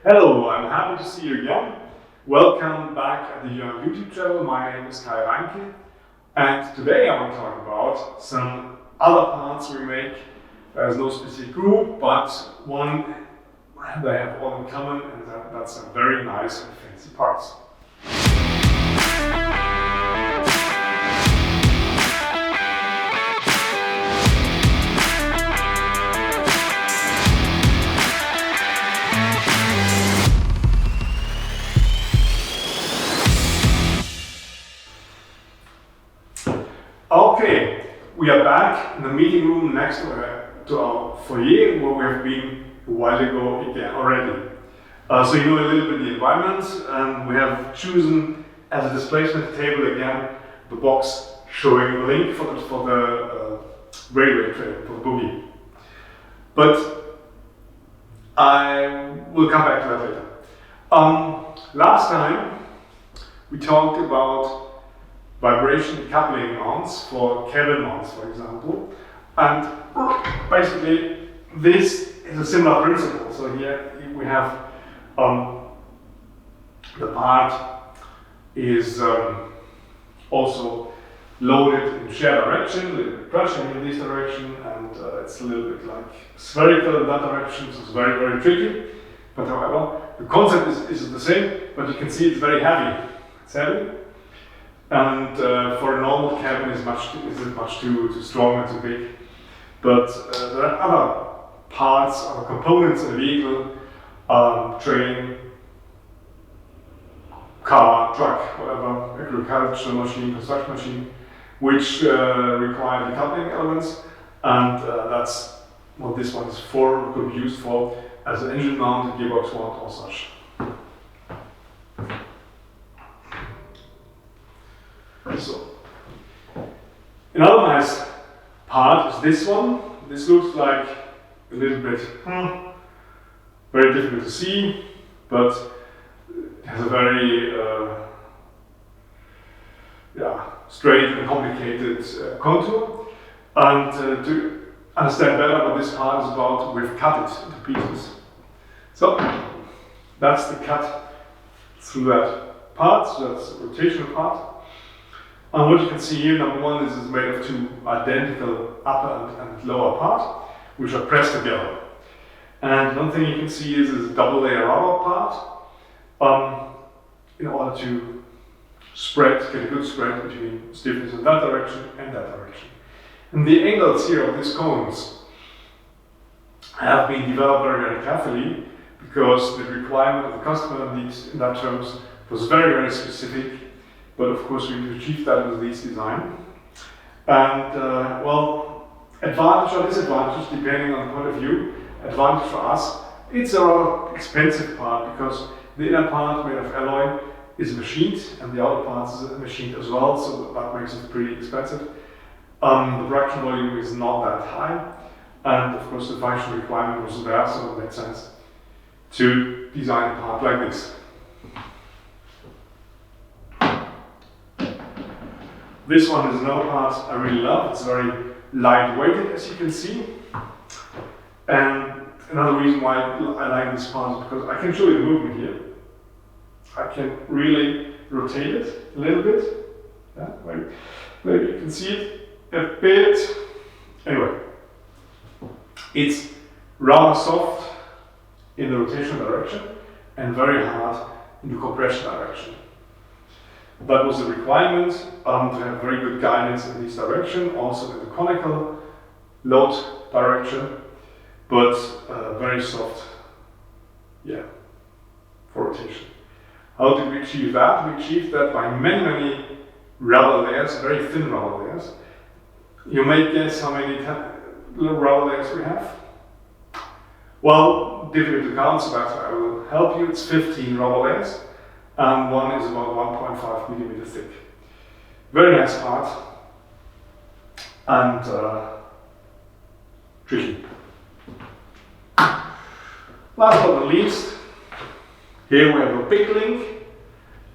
Hello, I'm happy to see you again. Welcome back at the Jörn YouTube channel. My name is Reinke, and today I want to talk about some other parts we make. There's no specific group, but one they have all in common, and that's some very nice and fancy parts. Okay, we are back in the meeting room next to our foyer, where we have been a while ago again already. So you know a little bit the environment, and we have chosen as a displacement table again the box showing a link for the railway train, for the bogie. But I will come back to that later. Last time we talked about vibration coupling mounts for cabin mounts, for example, and basically this is a similar principle. So here we have the part is also loaded in shared direction, a little bit crunching in this direction, and it's a little bit like spherical in that direction, so it's very, very tricky. But however, the concept is the same, but you can see it's very heavy. It's heavy. And for a normal cabin is much too strong and too big. But there are other parts, other components in a vehicle, train, car, truck, whatever, agricultural machine, construction machine, which require decoupling elements, and that's what this one is for, could be used for as an engine mount, a gearbox mount or such. So, another nice part is this one. This looks like a little bit very difficult to see, but it has a very straight and complicated contour. And to understand better what this part is about, we've cut it into pieces. So that's the cut through that part, so that's the rotational part. And what you can see here, number one, is made of two identical upper and lower parts, which are pressed together. And one thing you can see is a double layer rubber part, in order to get a good spread between stiffness in that direction and that direction. And the angles here of these cones have been developed very, very carefully, because the requirement of the customer in that terms was very, very specific. But of course we achieved that with this design. And well, advantage or disadvantage depending on the point of view. Advantage for us, it's a rather expensive part, because the inner part made of alloy is machined and the outer part is machined as well, so that makes it pretty expensive. The production volume is not that high, and of course the function requirement was there, so it made sense to design a part like this. This one is another part I really love. It's very lightweighted, as you can see. And another reason why I like this part is because I can show you the movement here. I can really rotate it a little bit. Yeah, maybe you can see it a bit. Anyway, it's rather soft in the rotation direction and very hard in the compression direction. That was a requirement to have very good guidance in this direction, also in the conical load direction, but very soft, for rotation. How did we achieve that? We achieved that by many rubber layers, very thin rubber layers. You may guess how many little rubber layers we have? Well, difficult to count, so that's why I will help you. It's 15 rubber layers. And one is about 1.5 millimeters thick. Very nice part, and tricky. Last but not least, here we have a big link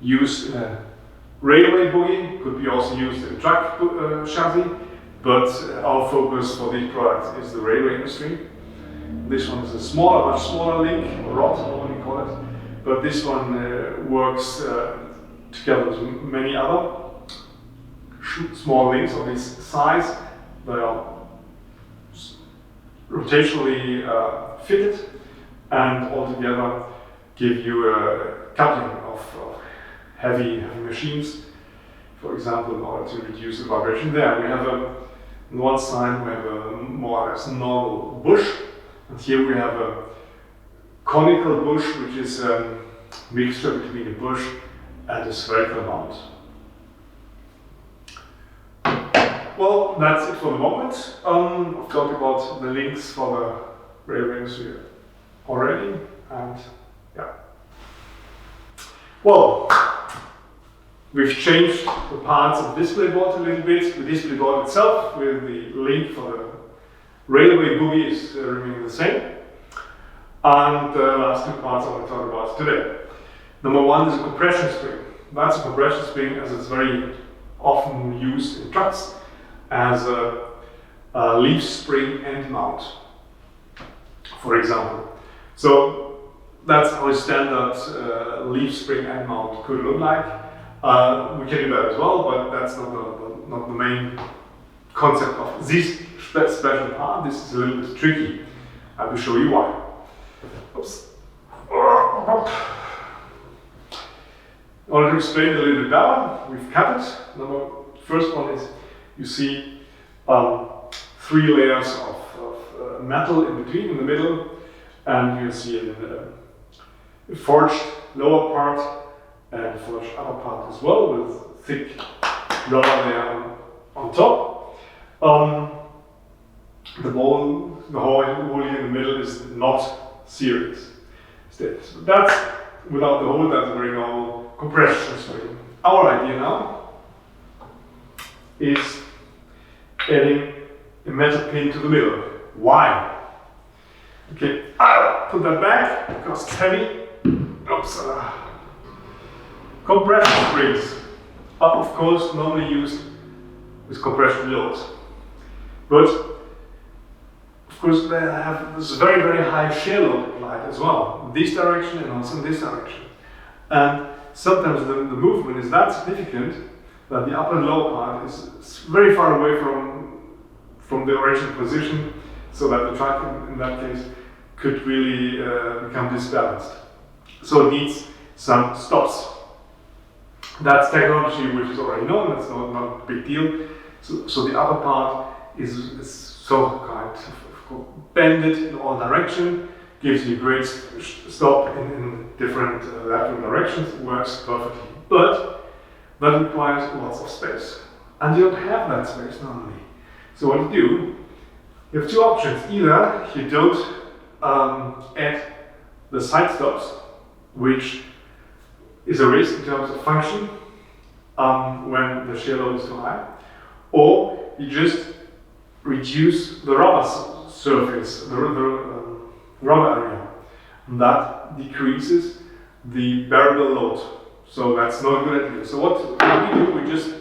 used in a railway bogie, could be also used in a truck chassis, but our focus for these products is the railway industry. This one is a much smaller link, or rod, what do you call it? but this one works together with many other small links of this size. They are rotationally fitted and altogether give you a coupling of heavy machines, for example, in order to reduce the vibration. There we have on one side we have a more or less normal bush, and here we have a conical bush, which is a mixture between a bush and a spherical mount. Well, that's it for the moment. I've talked about the links for the railways here already, and yeah. Well, we've changed the parts of the display board a little bit. The display board itself, with the link for the railway buoy, is remaining the same. And the last two parts I want to talk about today. Number one is a compression spring. That's a compression spring, as it's very often used in trucks as a leaf spring end mount, for example. So that's how a standard leaf spring end mount could look like. We can do that as well, but that's not the main concept of this special part. This is a little bit tricky. I will show you why. Oops. In order to explain it a little bit better, we've cut it. First one is, you see 3 layers of metal in between, in the middle, and you see a forged lower part and forged upper part as well, with thick rubber there on top. The hole here in the middle is not serious. So that's, without the hole, that's a very normal compression spring. Our idea now is adding a metal pin to the middle. Why? Okay, I'll put that back because it's heavy. Oops. Compression springs are, of course, normally used with compression loads, but of course they have this very, very high shear load applied as well, in this direction and also in this direction. And sometimes the movement is that significant that the upper and lower part is very far away from the original position, so that the truck in that case could really become disbalanced. So it needs some stops. That's technology which is already known, that's not a big deal. So the upper part is so kind of bended in all directions, gives you great stop in different lateral directions, it works perfectly. But that requires lots of space. And you don't have that space normally. So what you do, you have two options. Either you don't add the side stops, which is a risk in terms of function when the shear load is too high, or you just reduce the rubber surface, the rubber area, and that decreases the bearable load. So that's not a good idea. So what we do, we just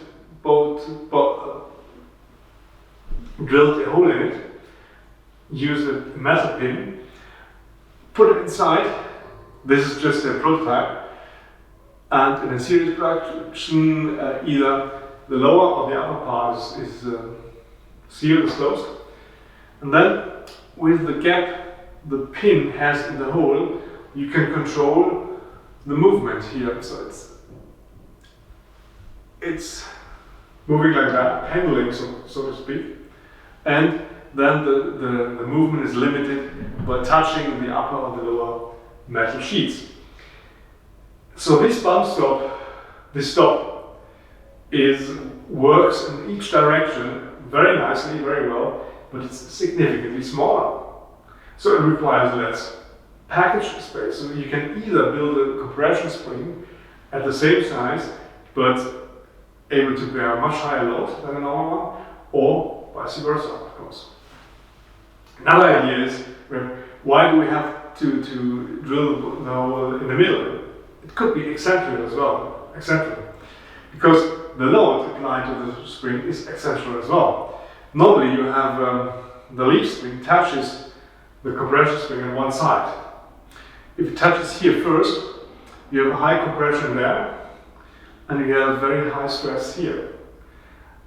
drilled a hole in it, use a metal pin, put it inside. This is just a prototype, and in a serious production, either the lower or the upper part is sealed, is closed, and then with the gap the pin has in the hole, you can control the movement here. So it's moving like that, pendling, so to speak, and then the movement is limited by touching the upper or the lower metal sheets. So this bump stop, this stop, works in each direction very nicely, very well, but it's significantly smaller. So it requires less package space. So you can either build a compression spring at the same size, but able to bear a much higher load than a normal one, or vice versa, of course. Another idea is, why do we have to drill the hole in the middle? It could be eccentric as well, because the load applied to the spring is eccentric as well. Normally you have the leaf spring touches the compression spring on one side. If it touches here first, you have a high compression there, and you have very high stress here.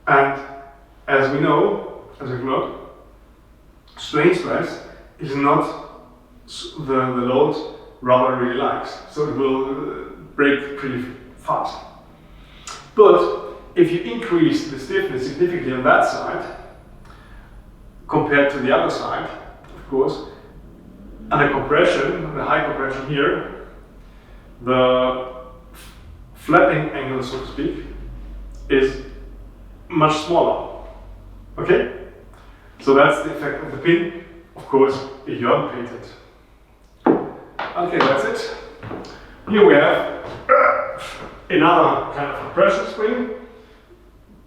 And as we know, as we've learned, strain stress is not the load rubber really likes, so it will break pretty fast. But if you increase the stiffness significantly on that side, compared to the other side, of course, and the compression, the high compression here, the flapping angle, so to speak, is much smaller. Okay? So that's the effect of the pin, of course, a Jörn patent. Okay, that's it. Here we have another kind of compression spring.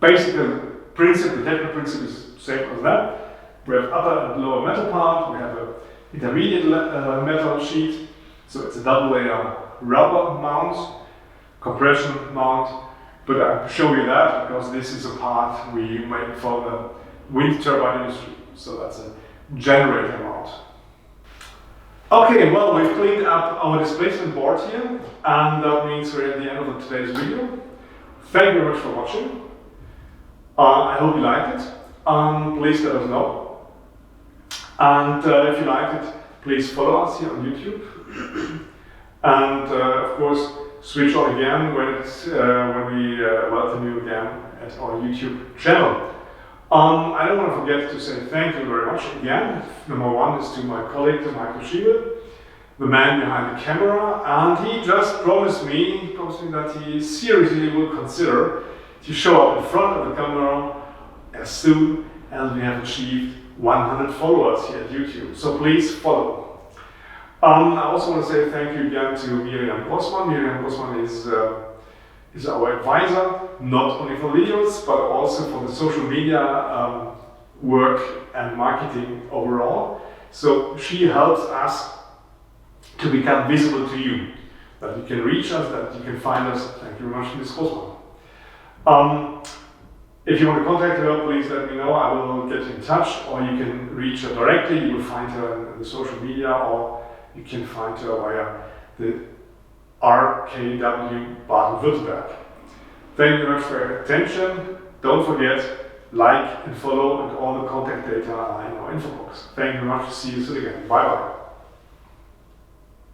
Basically, the technical principle is the same as that. We have upper and lower metal part, we have an intermediate metal sheet, so it's a double layer rubber mount, compression mount, but I'll show you that because this is a part we make for the wind turbine industry, so that's a generator mount. Okay, well, we've cleaned up our displacement board here, and that means we're at the end of today's video. Thank you very much for watching. I hope you liked it. Please let us know. And if you liked it, please follow us here on YouTube. And of course, switch on again when we welcome you again at our YouTube channel. I don't want to forget to say thank you very much again. Number one is to my colleague, Michael Schiebel, the man behind the camera, and he just promised me that he seriously will consider to show up in front of the camera as soon as we have achieved 100 followers here at YouTube. So please follow. I also want to say thank you again to Miriam Grossmann. Miriam Grossmann is our advisor, not only for videos, but also for the social media work and marketing overall. So she helps us to become visible to you, that you can reach us, that you can find us. Thank you very much, Ms. Grossmann. If you want to contact her, please let me know. I will get in touch, or you can reach her directly. You will find her in the social media, or you can find her via the RKW Baden-Württemberg. Thank you very much for your attention. Don't forget, like and follow, and all the contact data are in our info box. Thank you very much. See you soon again. Bye bye.